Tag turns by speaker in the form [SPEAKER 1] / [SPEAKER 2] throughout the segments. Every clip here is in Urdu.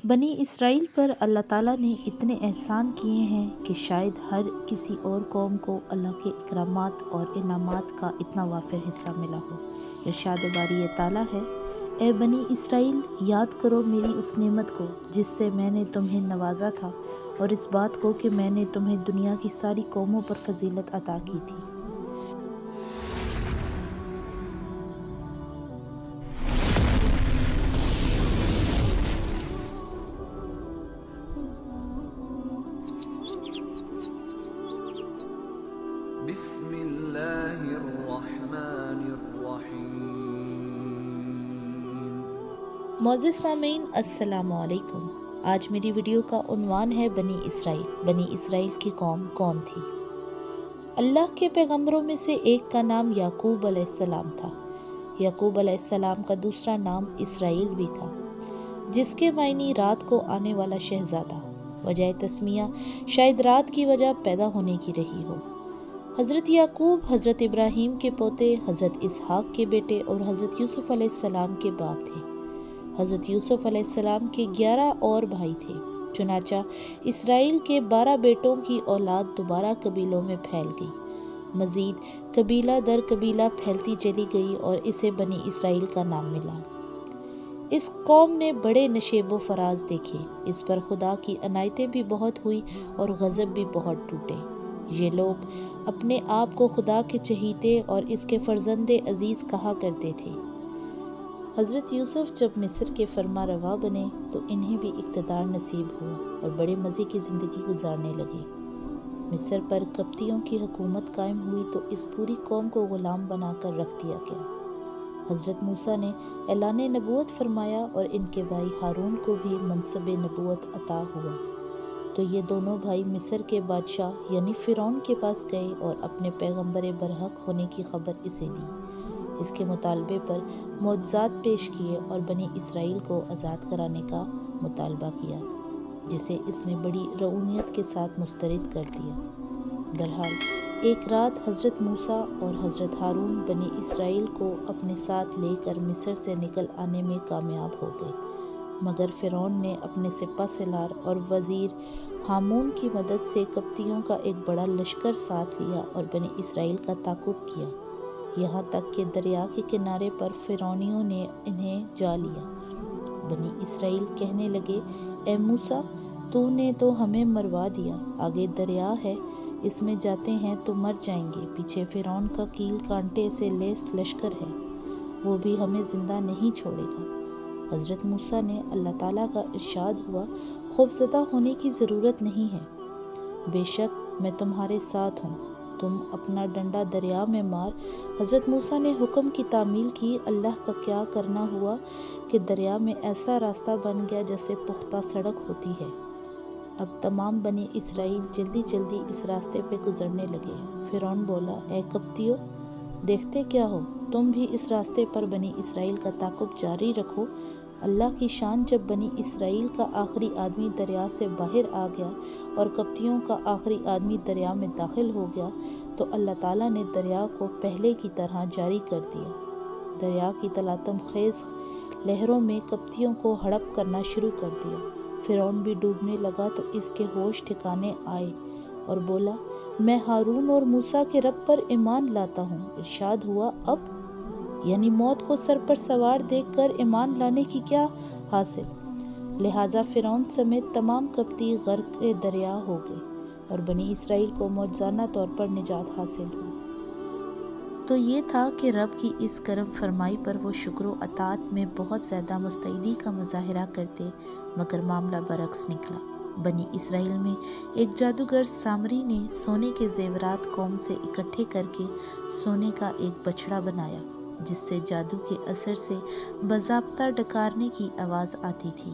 [SPEAKER 1] بنی اسرائیل پر اللہ تعالیٰ نے اتنے احسان کیے ہیں کہ شاید ہر کسی اور قوم کو اللہ کے اکرامات اور انعامات کا اتنا وافر حصہ ملا ہو۔ ارشاد باری تعالیٰ ہے، اے بنی اسرائیل، یاد کرو میری اس نعمت کو جس سے میں نے تمہیں نوازا تھا، اور اس بات کو کہ میں نے تمہیں دنیا کی ساری قوموں پر فضیلت عطا کی تھی۔
[SPEAKER 2] بسم اللہ الرحمن الرحیم۔
[SPEAKER 1] معزز سامعین، السلام علیکم۔ آج میری ویڈیو کا عنوان ہے بنی اسرائیل۔ بنی اسرائیل کی قوم کون تھی؟ اللہ کے پیغمبروں میں سے ایک کا نام یعقوب علیہ السلام تھا۔ یعقوب علیہ السلام کا دوسرا نام اسرائیل بھی تھا، جس کے معنی رات کو آنے والا شہزادہ۔ وجہ تسمیہ شاید رات کی وجہ پیدا ہونے کی رہی ہو۔ حضرت یعقوب حضرت ابراہیم کے پوتے، حضرت اسحاق کے بیٹے اور حضرت یوسف علیہ السلام کے باپ تھے۔ حضرت یوسف علیہ السلام کے 11 اور بھائی تھے۔ چنانچہ اسرائیل کے 12 بیٹوں کی اولاد دوبارہ قبیلوں میں پھیل گئی۔ مزید قبیلہ در قبیلہ پھیلتی چلی گئی اور اسے بنی اسرائیل کا نام ملا۔ اس قوم نے بڑے نشیب و فراز دیکھے، اس پر خدا کی عنایتیں بھی بہت ہوئی اور غضب بھی بہت ٹوٹے۔ یہ لوگ اپنے آپ کو خدا کے چہیتے اور اس کے فرزند عزیز کہا کرتے تھے۔ حضرت یوسف جب مصر کے فرما روا بنے تو انہیں بھی اقتدار نصیب ہوا اور بڑے مزے کی زندگی گزارنے لگے۔ مصر پر قبطیوں کی حکومت قائم ہوئی تو اس پوری قوم کو غلام بنا کر رکھ دیا گیا۔ حضرت موسیٰ نے اعلان نبوت فرمایا اور ان کے بھائی ہارون کو بھی منصب نبوت عطا ہوا، تو یہ دونوں بھائی مصر کے بادشاہ یعنی فرعون کے پاس گئے اور اپنے پیغمبر برحق ہونے کی خبر اسے دی۔ اس کے مطالبے پر معجزات پیش کیے اور بنی اسرائیل کو آزاد کرانے کا مطالبہ کیا، جسے اس نے بڑی رعونیت کے ساتھ مسترد کر دیا۔ بہرحال ایک رات حضرت موسیٰ اور حضرت ہارون بنی اسرائیل کو اپنے ساتھ لے کر مصر سے نکل آنے میں کامیاب ہو گئے، مگر فرعون نے اپنے سپہ سالار اور وزیر ہامون کی مدد سے قبطیوں کا ایک بڑا لشکر ساتھ لیا اور بنی اسرائیل کا تعاقب کیا، یہاں تک کہ دریا کے کنارے پر فرعونیوں نے انہیں جا لیا۔ بنی اسرائیل کہنے لگے، اے موسیٰ، تو نے تو ہمیں مروا دیا، آگے دریا ہے، اس میں جاتے ہیں تو مر جائیں گے، پیچھے فرعون کا کیل کانٹے سے لیس لشکر ہے، وہ بھی ہمیں زندہ نہیں چھوڑے گا۔ حضرت موسیٰ نے اللہ تعالیٰ کا ارشاد ہوا، خوفزدہ ہونے کی ضرورت نہیں ہے، بے شک میں تمہارے ساتھ ہوں، تم اپنا ڈنڈا دریا میں مار۔ حضرت موسیٰ نے حکم کی تعمیل کی۔ اللہ کا کیا کرنا ہوا کہ دریا میں ایسا راستہ بن گیا جیسے پختہ سڑک ہوتی ہے۔ اب تمام بنی اسرائیل جلدی جلدی اس راستے پہ گزرنے لگے۔ فرعون بولا، اے قبطیو، دیکھتے کیا ہو، تم بھی اس راستے پر بنی اسرائیل کا تعاقب جاری رکھو۔ اللہ کی شان، جب بنی اسرائیل کا آخری آدمی دریا سے باہر آ گیا اور قبطیوں کا آخری آدمی دریا میں داخل ہو گیا تو اللہ تعالیٰ نے دریا کو پہلے کی طرح جاری کر دیا۔ دریا کی تلاطم خیز لہروں میں قبطیوں کو ہڑپ کرنا شروع کر دیا۔ فرعون بھی ڈوبنے لگا تو اس کے ہوش ٹھکانے آئے اور بولا، میں ہارون اور موسیٰ کے رب پر ایمان لاتا ہوں۔ ارشاد ہوا، اب یعنی موت کو سر پر سوار دیکھ کر ایمان لانے کی کیا حاصل؟ لہٰذا فرعون سمیت تمام قبطی غرق دریا ہو گئے اور بنی اسرائیل کو معجزانہ طور پر نجات حاصل ہوئی۔ تو یہ تھا کہ رب کی اس کرم فرمائی پر وہ شکر و اطاعت میں بہت زیادہ مستعدی کا مظاہرہ کرتے، مگر معاملہ برعکس نکلا۔ بنی اسرائیل میں ایک جادوگر سامری نے سونے کے زیورات قوم سے اکٹھے کر کے سونے کا ایک بچڑا بنایا، جس سے جادو کے اثر سے باضابطہ ڈکارنے کی آواز آتی تھی۔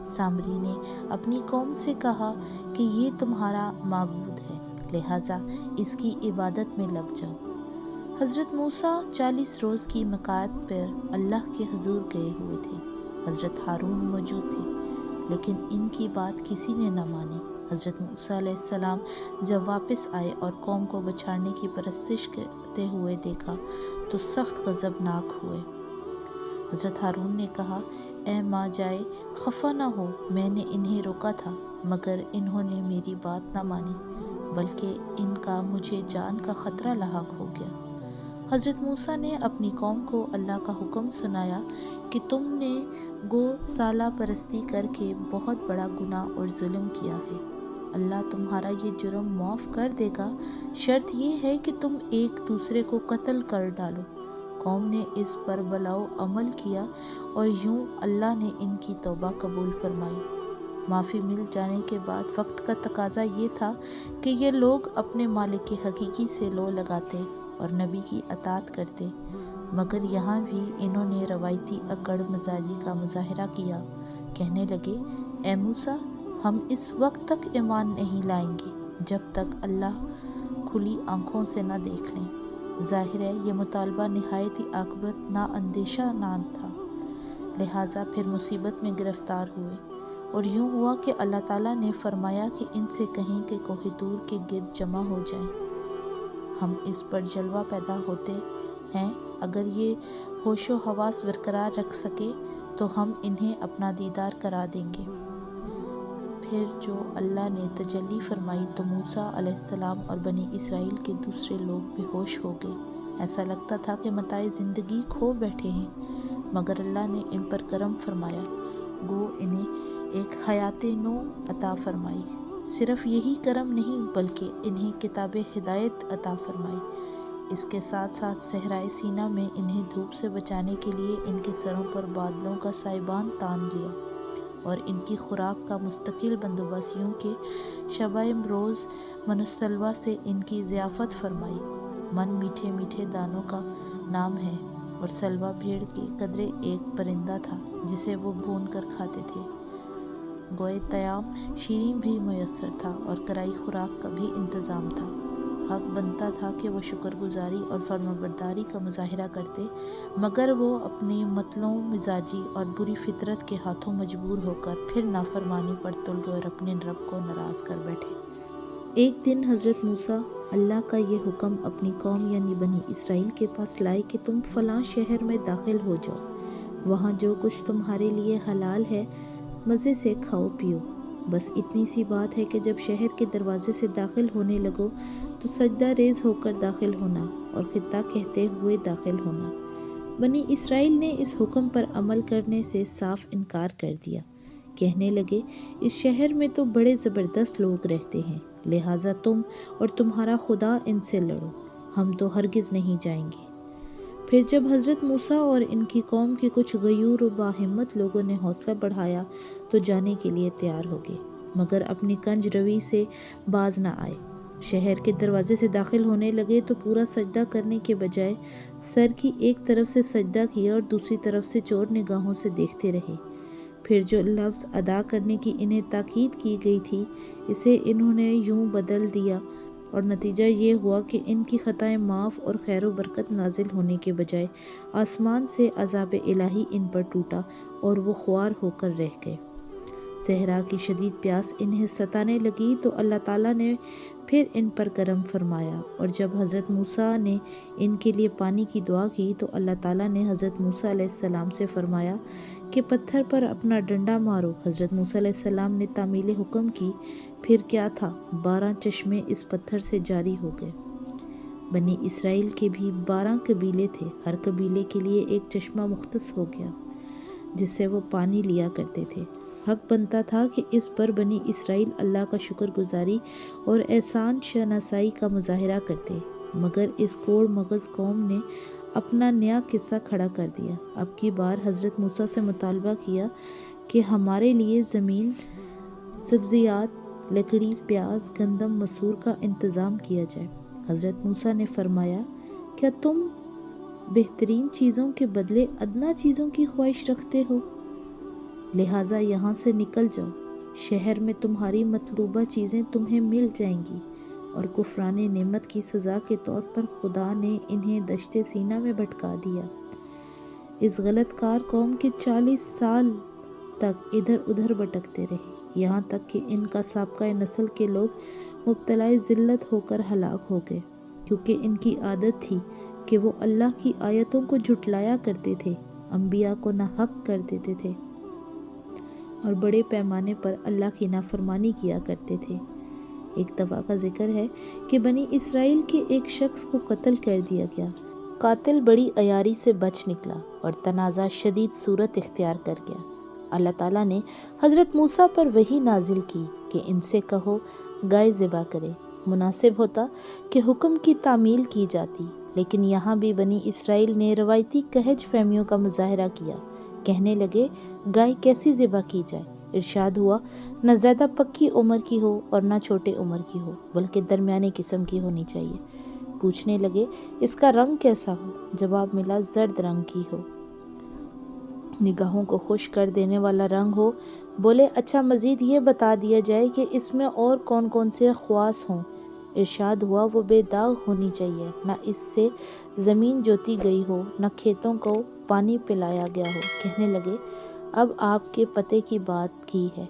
[SPEAKER 1] سامری نے اپنی قوم سے کہا کہ یہ تمہارا معبود ہے، لہٰذا اس کی عبادت میں لگ جاؤ۔ حضرت موسیٰ 40 روز کی مقاعد پر اللہ کے حضور گئے ہوئے تھے۔ حضرت ہارون موجود تھے، لیکن ان کی بات کسی نے نہ مانی۔ حضرت موسیٰ علیہ السلام جب واپس آئے اور قوم کو بچھاڑنے کی پرستش کرتے ہوئے دیکھا تو سخت غضبناک ہوئے۔ حضرت ہارون نے کہا، اے ماں جائے خفا نہ ہو، میں نے انہیں روکا تھا مگر انہوں نے میری بات نہ مانی، بلکہ ان کا مجھے جان کا خطرہ لاحق ہو گیا۔ حضرت موسیٰ نے اپنی قوم کو اللہ کا حکم سنایا کہ تم نے گو سالہ پرستی کر کے بہت بڑا گناہ اور ظلم کیا ہے، اللہ تمہارا یہ جرم معاف کر دے گا، شرط یہ ہے کہ تم ایک دوسرے کو قتل کر ڈالو۔ قوم نے اس پر بلاؤ عمل کیا اور یوں اللہ نے ان کی توبہ قبول فرمائی۔ معافی مل جانے کے بعد وقت کا تقاضا یہ تھا کہ یہ لوگ اپنے مالک حقیقی سے لو لگاتے اور نبی کی اطاعت کرتے، مگر یہاں بھی انہوں نے روایتی اکڑ مزاجی کا مظاہرہ کیا۔ کہنے لگے، اے موسیٰ، ہم اس وقت تک ایمان نہیں لائیں گے جب تک اللہ کھلی آنکھوں سے نہ دیکھ لیں۔ ظاہر ہے یہ مطالبہ نہایت ہی عاقبت نااندیشہ تھا، لہٰذا پھر مصیبت میں گرفتار ہوئے، اور یوں ہوا کہ اللہ تعالیٰ نے فرمایا کہ ان سے کہیں کہ کوہ طور کے گرد جمع ہو جائیں، ہم اس پر جلوہ پیدا ہوتے ہیں، اگر یہ ہوش و حواس برقرار رکھ سکے تو ہم انہیں اپنا دیدار کرا دیں گے۔ پھر جو اللہ نے تجلی فرمائی تو موسیٰ علیہ السلام اور بنی اسرائیل کے دوسرے لوگ بے ہوش ہو گئے، ایسا لگتا تھا کہ متاع زندگی کھو بیٹھے ہیں، مگر اللہ نے ان پر کرم فرمایا، گو انہیں ایک حیات نو عطا فرمائی۔ صرف یہی کرم نہیں بلکہ انہیں کتاب ہدایت عطا فرمائی۔ اس کے ساتھ ساتھ صحرائے سینا میں انہیں دھوپ سے بچانے کے لیے ان کے سروں پر بادلوں کا سائبان تان لیا، اور ان کی خوراک کا مستقل بندوبست یوں کہ شبہ روز من السلویٰ سے ان کی ضیافت فرمائی۔ من میٹھے میٹھے دانوں کا نام ہے، اور سلویٰ بھیڑ کے قدرے ایک پرندہ تھا جسے وہ بھون کر کھاتے تھے۔ گوئے طعام شیریں بھی میسر تھا اور کرائی خوراک کا بھی انتظام تھا۔ حق بنتا تھا کہ وہ شکر گزاری اور فرمانبرداری کا مظاہرہ کرتے، مگر وہ اپنی مطلوع مزاجی اور بری فطرت کے ہاتھوں مجبور ہو کر پھر نافرمانی پر تل گئے اور اپنے رب کو ناراض کر بیٹھے۔ ایک دن حضرت موسیٰ اللہ کا یہ حکم اپنی قوم یعنی بنی اسرائیل کے پاس لائے کہ تم فلاں شہر میں داخل ہو جاؤ، وہاں جو کچھ تمہارے لیے حلال ہے مزے سے کھاؤ پیو، بس اتنی سی بات ہے کہ جب شہر کے دروازے سے داخل ہونے لگو تو سجدہ ریز ہو کر داخل ہونا اور خطہ کہتے ہوئے داخل ہونا۔ بنی اسرائیل نے اس حکم پر عمل کرنے سے صاف انکار کر دیا، کہنے لگے، اس شہر میں تو بڑے زبردست لوگ رہتے ہیں، لہٰذا تم اور تمہارا خدا ان سے لڑو، ہم تو ہرگز نہیں جائیں گے۔ پھر جب حضرت موسیٰ اور ان کی قوم کے کچھ غیور و باہمت لوگوں نے حوصلہ بڑھایا تو جانے کے لیے تیار ہو گئے، مگر اپنی کنج روی سے باز نہ آئے۔ شہر کے دروازے سے داخل ہونے لگے تو پورا سجدہ کرنے کے بجائے سر کی ایک طرف سے سجدہ کیا اور دوسری طرف سے چور نگاہوں سے دیکھتے رہے۔ پھر جو لفظ ادا کرنے کی انہیں تاکید کی گئی تھی اسے انہوں نے یوں بدل دیا، اور نتیجہ یہ ہوا کہ ان کی خطائیں معاف اور خیر و برکت نازل ہونے کے بجائے آسمان سے عذاب الہی ان پر ٹوٹا اور وہ خوار ہو کر رہ گئے۔ صحرا کی شدید پیاس انہیں ستانے لگی تو اللہ تعالیٰ نے پھر ان پر کرم فرمایا، اور جب حضرت موسیٰ نے ان کے لیے پانی کی دعا کی تو اللہ تعالیٰ نے حضرت موسیٰ علیہ السلام سے فرمایا کہ پتھر پر اپنا ڈنڈا مارو۔ حضرت موسیٰ علیہ السلام نے تعمیل حکم کی، پھر کیا تھا، 12 چشمے اس پتھر سے جاری ہو گئے۔ بنی اسرائیل کے بھی 12 قبیلے تھے، ہر قبیلے کے لیے ایک چشمہ مختص ہو گیا جس سے وہ پانی لیا کرتے تھے۔ حق بنتا تھا کہ اس پر بنی اسرائیل اللہ کا شکر گزاری اور احسان شناسائی کا مظاہرہ کرتے، مگر اس کوڑ مغز قوم نے اپنا نیا قصہ کھڑا کر دیا۔ اب کی بار حضرت موسیٰ سے مطالبہ کیا کہ ہمارے لیے زمین، سبزیات، لکڑی، پیاز، گندم، مسور کا انتظام کیا جائے۔ حضرت موسیٰ نے فرمایا، کیا تم بہترین چیزوں کے بدلے ادنیٰ چیزوں کی خواہش رکھتے ہو؟ لہٰذا یہاں سے نکل جاؤ، شہر میں تمہاری مطلوبہ چیزیں تمہیں مل جائیں گی۔ اور کفران نعمت کی سزا کے طور پر خدا نے انہیں دشت سینا میں بھٹکا دیا۔ اس غلط کار قوم کے 40 سال تک ادھر ادھر بھٹکتے رہے، یہاں تک کہ ان کا سابقہ نسل کے لوگ مبتلا ذلت ہو کر ہلاک ہو گئے، کیونکہ ان کی عادت تھی کہ وہ اللہ کی آیتوں کو جھٹلایا کرتے تھے، انبیاء کو ناحق کر دیتے تھے اور بڑے پیمانے پر اللہ کی نافرمانی کیا کرتے تھے۔ ایک دفعہ کا ذکر ہے کہ بنی اسرائیل کے ایک شخص کو قتل کر دیا گیا۔ قاتل بڑی عیاری سے بچ نکلا اور تنازع شدید صورت اختیار کر گیا۔ اللہ تعالیٰ نے حضرت موسیٰ پر وحی نازل کی کہ ان سے کہو گائے ذبح کرے۔ مناسب ہوتا کہ حکم کی تعمیل کی جاتی، لیکن یہاں بھی بنی اسرائیل نے روایتی کہج فہمیوں کا مظاہرہ کیا۔ کہنے لگے گائے کیسی ذبح کی جائے؟ ارشاد ہوا نہ زیادہ پکی عمر کی ہو اور نہ چھوٹے عمر کی ہو، بلکہ درمیانی قسم کی ہونی چاہیے۔ پوچھنے لگے اس کا رنگ کیسا ہو؟ جواب ملا زرد رنگ کی ہو، نگاہوں کو خوش کر دینے والا رنگ ہو۔ بولے اچھا مزید یہ بتا دیا جائے کہ اس میں اور کون کون سے خواص ہوں؟ ارشاد ہوا وہ بے داغ ہونی چاہیے، نہ اس سے زمین جوتی گئی ہو، نہ کھیتوں کو پانی پلایا گیا ہو۔ کہنے لگے اب آپ کے پتے کی بات کی ہے،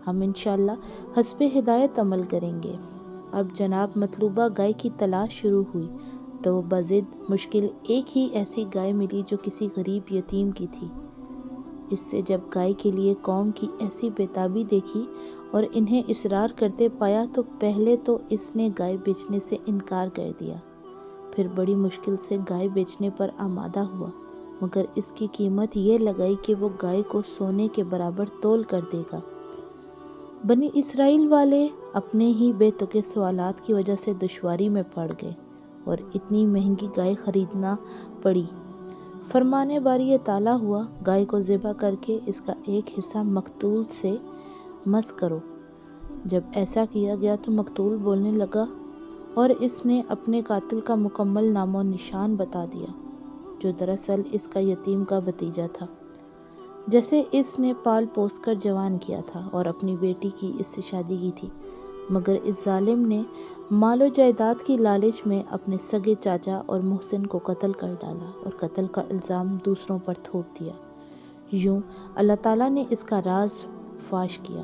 [SPEAKER 1] ہم انشاءاللہ حسب ہدایت عمل کریں گے۔ اب جناب مطلوبہ گائے کی تلاش شروع ہوئی تو بضد مشکل ایک ہی ایسی گائے ملی جو کسی غریب یتیم کی تھی۔ اس سے جب گائے کے لیے قوم کی ایسی بےتابی دیکھی اور انہیں اصرار کرتے پایا تو پہلے تو اس نے گائے بیچنے سے انکار کر دیا، پھر بڑی مشکل سے گائے بیچنے پر آمادہ ہوا، مگر اس کی قیمت یہ لگائی کہ وہ گائے کو سونے کے برابر تول کر دے گا۔ بنی اسرائیل والے اپنے ہی بے تکے سوالات کی وجہ سے دشواری میں پڑ گئے اور اتنی مہنگی گائے خریدنا پڑی۔ فرمانے باری تعالیٰ ہوا گائے کو ذبح کر کے اس کا ایک حصہ مقتول سے مس کرو۔ جب ایسا کیا گیا تو مقتول بولنے لگا اور اس نے اپنے قاتل کا مکمل نام و نشان بتا دیا، جو دراصل اس کا یتیم کا بھتیجا تھا، جیسے اس نے پال پوس کر جوان کیا تھا اور اپنی بیٹی کی اس سے شادی کی تھی، مگر اس ظالم نے مال و جائیداد کی لالچ میں اپنے سگے چاچا اور محسن کو قتل کر ڈالا اور قتل کا الزام دوسروں پر تھوپ دیا۔ یوں اللہ تعالیٰ نے اس کا راز فاش کیا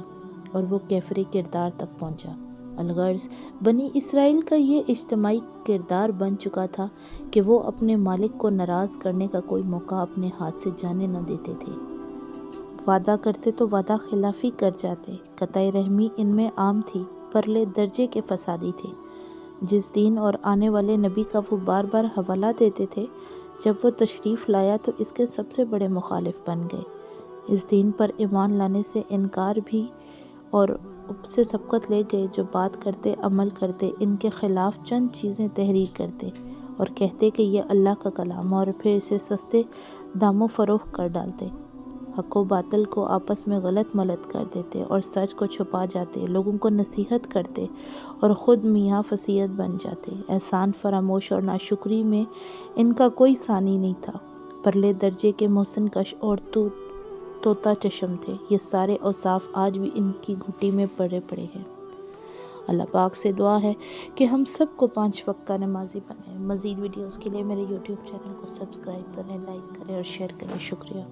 [SPEAKER 1] اور وہ کیفر کردار تک پہنچا۔ الغرض بنی اسرائیل کا یہ اجتماعی کردار بن چکا تھا کہ وہ اپنے مالک کو ناراض کرنے کا کوئی موقع اپنے ہاتھ سے جانے نہ دیتے تھے۔ وعدہ کرتے تو وعدہ خلافی کر جاتے، قطع رحمی ان میں عام تھی، پرلے درجے کے فسادی تھے۔ جس دین اور آنے والے نبی کا وہ بار بار حوالہ دیتے تھے، جب وہ تشریف لایا تو اس کے سب سے بڑے مخالف بن گئے۔ اس دین پر ایمان لانے سے انکار بھی اور سے سبقت لے گئے، جو بات کرتے عمل کرتے ان کے خلاف چند چیزیں تحریر کرتے اور کہتے کہ یہ اللہ کا کلام، اور پھر اسے سستے داموں فروخت کر ڈالتے، حق و باطل کو آپس میں غلط ملت کر دیتے اور سچ کو چھپا جاتے، لوگوں کو نصیحت کرتے اور خود میاں فصیحت بن جاتے۔ احسان فراموش اور ناشکری میں ان کا کوئی ثانی نہیں تھا، پرلے درجے کے محسن کش اور طوطا چشم تھے۔ یہ سارے اوصاف آج بھی ان کی گھٹی میں پڑے ہیں۔ اللہ پاک سے دعا ہے کہ ہم سب کو 5 وقت کا نمازی بنائیں۔ مزید ویڈیوز کے لیے میرے یوٹیوب چینل کو سبسکرائب کریں، لائک کریں اور شیئر کریں۔ شکریہ۔